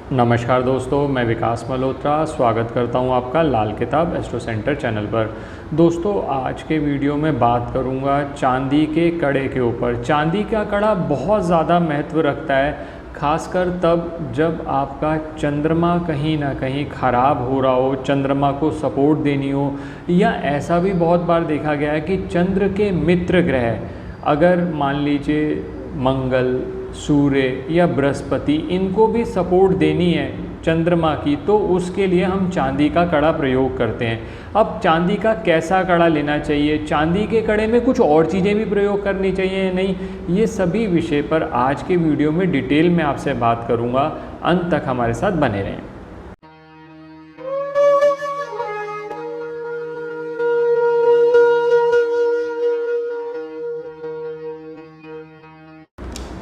नमस्कार दोस्तों, मैं विकास मल्होत्रा स्वागत करता हूं आपका लाल किताब एस्ट्रो सेंटर चैनल पर। दोस्तों, आज के वीडियो में बात करूंगा चांदी के कड़े के ऊपर। चांदी का कड़ा बहुत ज़्यादा महत्व रखता है, खासकर तब जब आपका चंद्रमा कहीं ना कहीं ख़राब हो रहा हो, चंद्रमा को सपोर्ट देनी हो, या ऐसा भी बहुत बार देखा गया है कि चंद्र के मित्र ग्रह अगर मान लीजिए मंगल, सूर्य या बृहस्पति, इनको भी सपोर्ट देनी है चंद्रमा की, तो उसके लिए हम चांदी का कड़ा प्रयोग करते हैं। अब चांदी का कैसा कड़ा लेना चाहिए, चांदी के कड़े में कुछ और चीज़ें भी प्रयोग करनी चाहिए या नहीं, ये सभी विषय पर आज के वीडियो में डिटेल में आपसे बात करूँगा। अंत तक हमारे साथ बने रहें।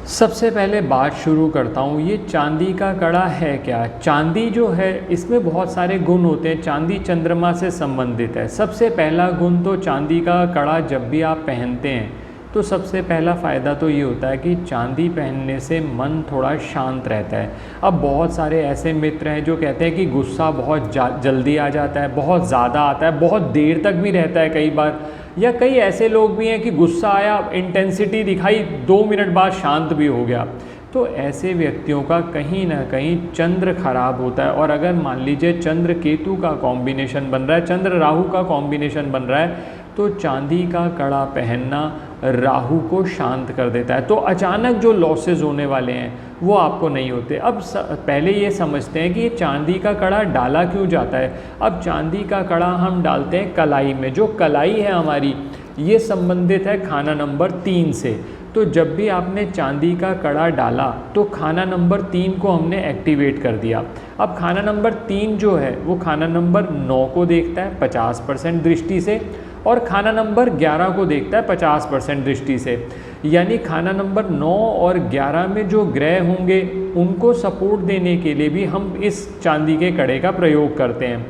सबसे पहले बात शुरू करता हूँ, ये चांदी का कड़ा है क्या। चांदी जो है इसमें बहुत सारे गुण होते हैं। चांदी चंद्रमा से संबंधित है। सबसे पहला गुण तो चांदी का कड़ा जब भी आप पहनते हैं तो सबसे पहला फ़ायदा तो ये होता है कि चांदी पहनने से मन थोड़ा शांत रहता है। अब बहुत सारे ऐसे मित्र हैं जो कहते हैं कि गुस्सा बहुत जल्दी आ जाता है, बहुत ज़्यादा आता है, बहुत देर तक भी रहता है कई बार, या कई ऐसे लोग भी हैं कि गुस्सा आया, इंटेंसिटी दिखाई, 2 मिनट बाद शांत भी हो गया। तो ऐसे व्यक्तियों का कहीं ना कहीं चंद्र खराब होता है। और अगर मान लीजिए चंद्र केतु का कॉम्बिनेशन बन रहा है, चंद्र राहु का कॉम्बिनेशन बन रहा है, तो चांदी का कड़ा पहनना राहु को शांत कर देता है। तो अचानक जो लॉसेस होने वाले हैं वो आपको नहीं होते। अब पहले ये समझते हैं कि ये चांदी का कड़ा डाला क्यों जाता है। अब चांदी का कड़ा हम डालते हैं कलाई में। जो कलाई है हमारी, ये संबंधित है खाना नंबर 3 से। तो जब भी आपने चांदी का कड़ा डाला तो खाना नंबर 3 को हमने एक्टिवेट कर दिया। अब खाना नंबर 3 जो है वो खाना नंबर 9 को देखता है 50% दृष्टि से, और खाना नंबर 11 को देखता है 50% दृष्टि से। यानी खाना नंबर 9 और 11 में जो ग्रह होंगे उनको सपोर्ट देने के लिए भी हम इस चांदी के कड़े का प्रयोग करते हैं।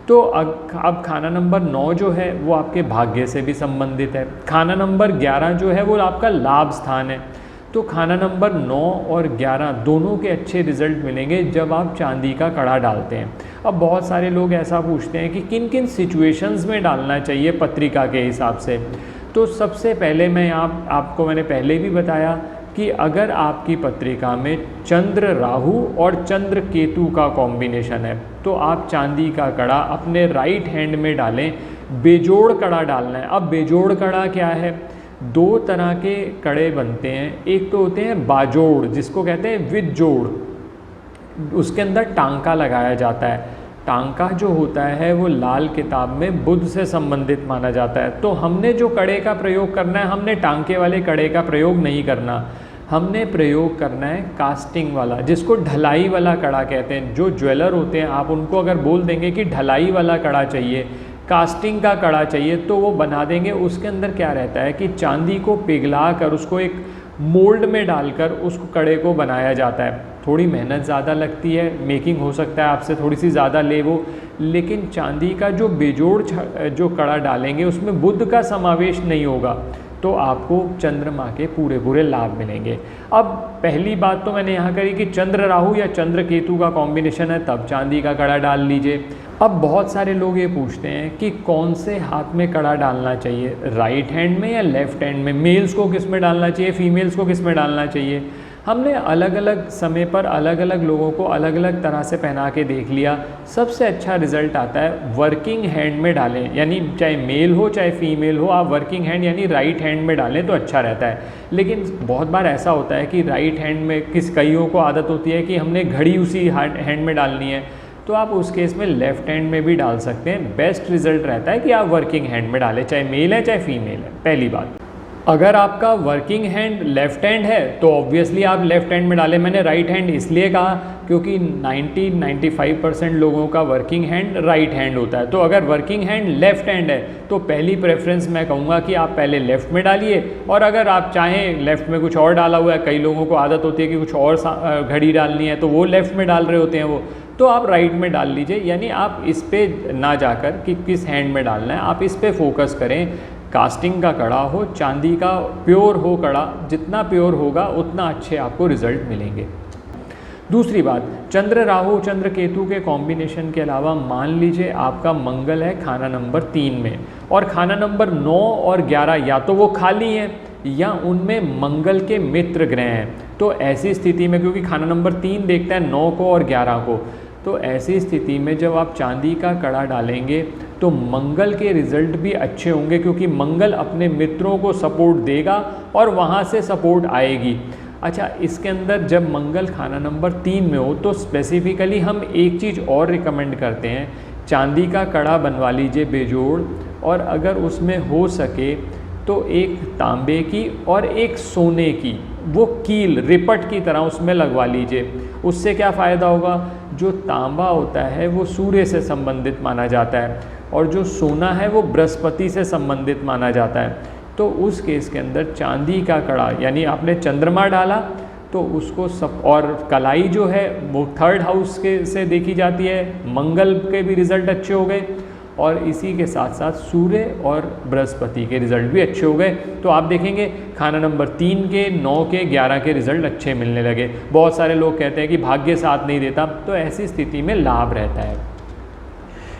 तो अब खाना नंबर 9 जो है वो आपके भाग्य से भी संबंधित है। खाना नंबर 11 जो है वो आपका लाभ स्थान है। तो खाना नंबर 9 और 11 दोनों के अच्छे रिजल्ट मिलेंगे जब आप चांदी का कड़ा डालते हैं। अब बहुत सारे लोग ऐसा पूछते हैं कि किन किन सिचुएशंस में डालना चाहिए पत्रिका के हिसाब से। तो सबसे पहले आपको मैंने पहले भी बताया कि अगर आपकी पत्रिका में चंद्र राहु और चंद्र केतु का कॉम्बिनेशन है तो आप चांदी का कड़ा अपने राइट हैंड में डालें। बेजोड़ कड़ा डालना है। अब बेजोड़ कड़ा क्या है, 2 तरह के कड़े बनते हैं। एक तो होते हैं बाजोड़, जिसको कहते हैं विद जोड़, उसके अंदर टांका लगाया जाता है। टांका जो होता है वो लाल किताब में बुध से संबंधित माना जाता है। तो हमने जो कड़े का प्रयोग करना है, हमने टांके वाले कड़े का प्रयोग नहीं करना। हमने प्रयोग करना है कास्टिंग वाला, जिसको ढलाई वाला कड़ा कहते हैं। जो ज्वेलर होते हैं, आप उनको अगर बोल देंगे कि ढलाई वाला कड़ा चाहिए, कास्टिंग का कड़ा चाहिए, तो वो बना देंगे। उसके अंदर क्या रहता है कि चांदी को पिघला कर उसको एक मोल्ड में डालकर उसको कड़े को बनाया जाता है। थोड़ी मेहनत ज़्यादा लगती है, मेकिंग हो सकता है आपसे थोड़ी सी ज़्यादा ले वो, लेकिन चांदी का जो बेजोड़ जो कड़ा डालेंगे उसमें बुध का समावेश नहीं होगा, तो आपको चंद्रमा के पूरे लाभ मिलेंगे। अब पहली बात तो मैंने यहाँ करी कि चंद्र राहु या चंद्र केतु का कॉम्बिनेशन है, तब चांदी का कड़ा डाल लीजिए। अब बहुत सारे लोग ये पूछते हैं कि कौन से हाथ में कड़ा डालना चाहिए, राइट हैंड में या लेफ्ट हैंड में, मेल्स को किस में डालना चाहिए, फीमेल्स को किस में डालना चाहिए। हमने अलग अलग समय पर अलग अलग लोगों को अलग अलग तरह से पहना के देख लिया। सबसे अच्छा रिजल्ट आता है वर्किंग हैंड में डालें, यानी चाहे मेल हो चाहे फीमेल हो, आप वर्किंग हैंड यानी राइट हैंड में डालें तो अच्छा रहता है। लेकिन बहुत बार ऐसा होता है कि राइट हैंड में कईयों को आदत होती है कि हमने घड़ी उसी हैंड में डालनी है, तो आप उस केस में लेफ़्ट हैंड में भी डाल सकते हैं। बेस्ट रिजल्ट रहता है कि आप वर्किंग हैंड में डालें, चाहे मेल है चाहे फीमेल है। पहली बात, अगर आपका वर्किंग हैंड लेफ़्ट हैंड है तो ऑब्वियसली आप लेफ़्ट हैंड में डालें। मैंने राइट हैंड इसलिए कहा क्योंकि 90-95% लोगों का वर्किंग हैंड राइट हैंड होता है। तो अगर वर्किंग हैंड लेफ़्ट हैंड है तो पहली प्रेफरेंस मैं कहूँगा कि आप पहले लेफ़्ट में डालिए, और अगर आप चाहें लेफ़्ट में कुछ और डाला हुआ है, कई लोगों को आदत होती है कि कुछ और घड़ी डालनी है तो वो लेफ़्ट में डाल रहे होते हैं वो, तो आप राइट में डाल लीजिए। यानी आप इस पे ना जाकर कि किस हैंड में डालना है, आप इस पे फोकस करें। कास्टिंग का कड़ा हो, चांदी का प्योर हो कड़ा, जितना प्योर होगा उतना अच्छे आपको रिज़ल्ट मिलेंगे। दूसरी बात, चंद्र राहु चंद्र केतु के कॉम्बिनेशन के अलावा मान लीजिए आपका मंगल है खाना नंबर 3 में और खाना नंबर 9 और 11 या तो वो खाली हैं या उनमें मंगल के मित्र ग्रह हैं। तो ऐसी स्थिति में, क्योंकि खाना नंबर 3 देखता है 9 को और 11 को, तो ऐसी स्थिति में जब आप चांदी का कड़ा डालेंगे तो मंगल के रिजल्ट भी अच्छे होंगे, क्योंकि मंगल अपने मित्रों को सपोर्ट देगा और वहाँ से सपोर्ट आएगी। अच्छा, इसके अंदर जब मंगल खाना नंबर 3 में हो तो स्पेसिफिकली हम एक चीज़ और रिकमेंड करते हैं, चांदी का कड़ा बनवा लीजिए बेजोड़, और अगर उसमें हो सके तो एक तांबे की और एक सोने की वो कील रिपट की तरह उसमें लगवा लीजिए। उससे क्या फ़ायदा होगा, जो तांबा होता है वो सूर्य से संबंधित माना जाता है और जो सोना है वो बृहस्पति से संबंधित माना जाता है। तो उस केस के अंदर चांदी का कड़ा, यानी आपने चंद्रमा डाला तो उसको सब, और कलाई जो है वो 3rd हाउस के से देखी जाती है, मंगल के भी रिज़ल्ट अच्छे हो गए और इसी के साथ साथ सूर्य और बृहस्पति के रिज़ल्ट भी अच्छे हो गए। तो आप देखेंगे खाना नंबर 3 के, 9 के, 11 के रिज़ल्ट अच्छे मिलने लगे। बहुत सारे लोग कहते हैं कि भाग्य साथ नहीं देता, तो ऐसी स्थिति में लाभ रहता है।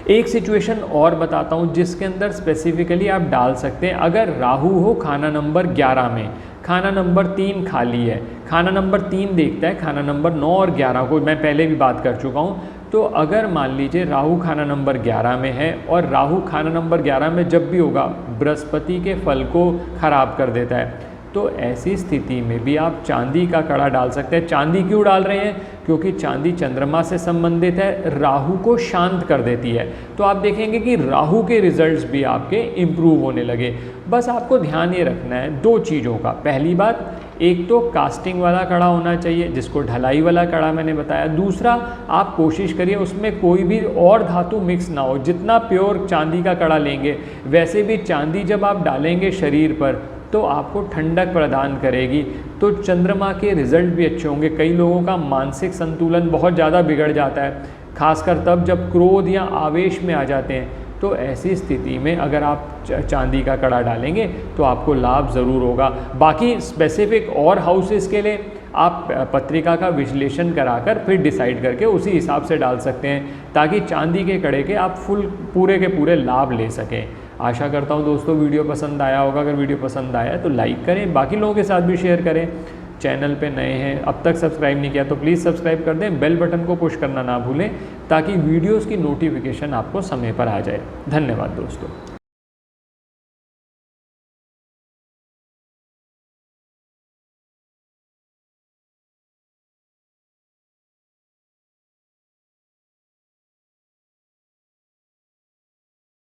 एक सिचुएशन और बताता हूँ जिसके अंदर स्पेसिफिकली आप डाल सकते हैं। अगर राहु हो खाना नंबर 11 में, खाना नंबर 3 खाली है, खाना नंबर 3 देखता है खाना नंबर 9 और 11 को, मैं पहले भी बात कर चुका हूँ। तो अगर मान लीजिए राहु खाना नंबर 11 में है और राहु खाना नंबर 11 में जब भी होगा बृहस्पति के फल को खराब कर देता है, तो ऐसी स्थिति में भी आप चांदी का कड़ा डाल सकते हैं। चांदी क्यों डाल रहे हैं, क्योंकि चांदी चंद्रमा से संबंधित है, राहु को शांत कर देती है। तो आप देखेंगे कि राहु के रिजल्ट्स भी आपके इम्प्रूव होने लगे। बस आपको ध्यान ये रखना है 2 चीज़ों का। पहली बात, एक तो कास्टिंग वाला कड़ा होना चाहिए जिसको ढलाई वाला कड़ा मैंने बताया। दूसरा, आप कोशिश करिए उसमें कोई भी और धातु मिक्स ना हो। जितना प्योर चांदी का कड़ा लेंगे, वैसे भी चांदी जब आप डालेंगे शरीर पर तो आपको ठंडक प्रदान करेगी, तो चंद्रमा के रिजल्ट भी अच्छे होंगे। कई लोगों का मानसिक संतुलन बहुत ज़्यादा बिगड़ जाता है, खासकर तब जब क्रोध या आवेश में आ जाते हैं। तो ऐसी स्थिति में अगर आप चांदी का कड़ा डालेंगे तो आपको लाभ ज़रूर होगा। बाकी स्पेसिफिक और हाउसेस के लिए आप पत्रिका का विश्लेषण कराकर फिर डिसाइड करके उसी हिसाब से डाल सकते हैं, ताकि चांदी के कड़े के आप पूरे के पूरे लाभ ले सकें। आशा करता हूँ दोस्तों वीडियो पसंद आया होगा। अगर वीडियो पसंद आया तो लाइक करें, बाकी लोगों के साथ भी शेयर करें। चैनल पे नए हैं, अब तक सब्सक्राइब नहीं किया तो प्लीज़ सब्सक्राइब कर दें, बेल बटन को पुश करना ना भूलें ताकि वीडियोस की नोटिफिकेशन आपको समय पर आ जाए। धन्यवाद दोस्तों।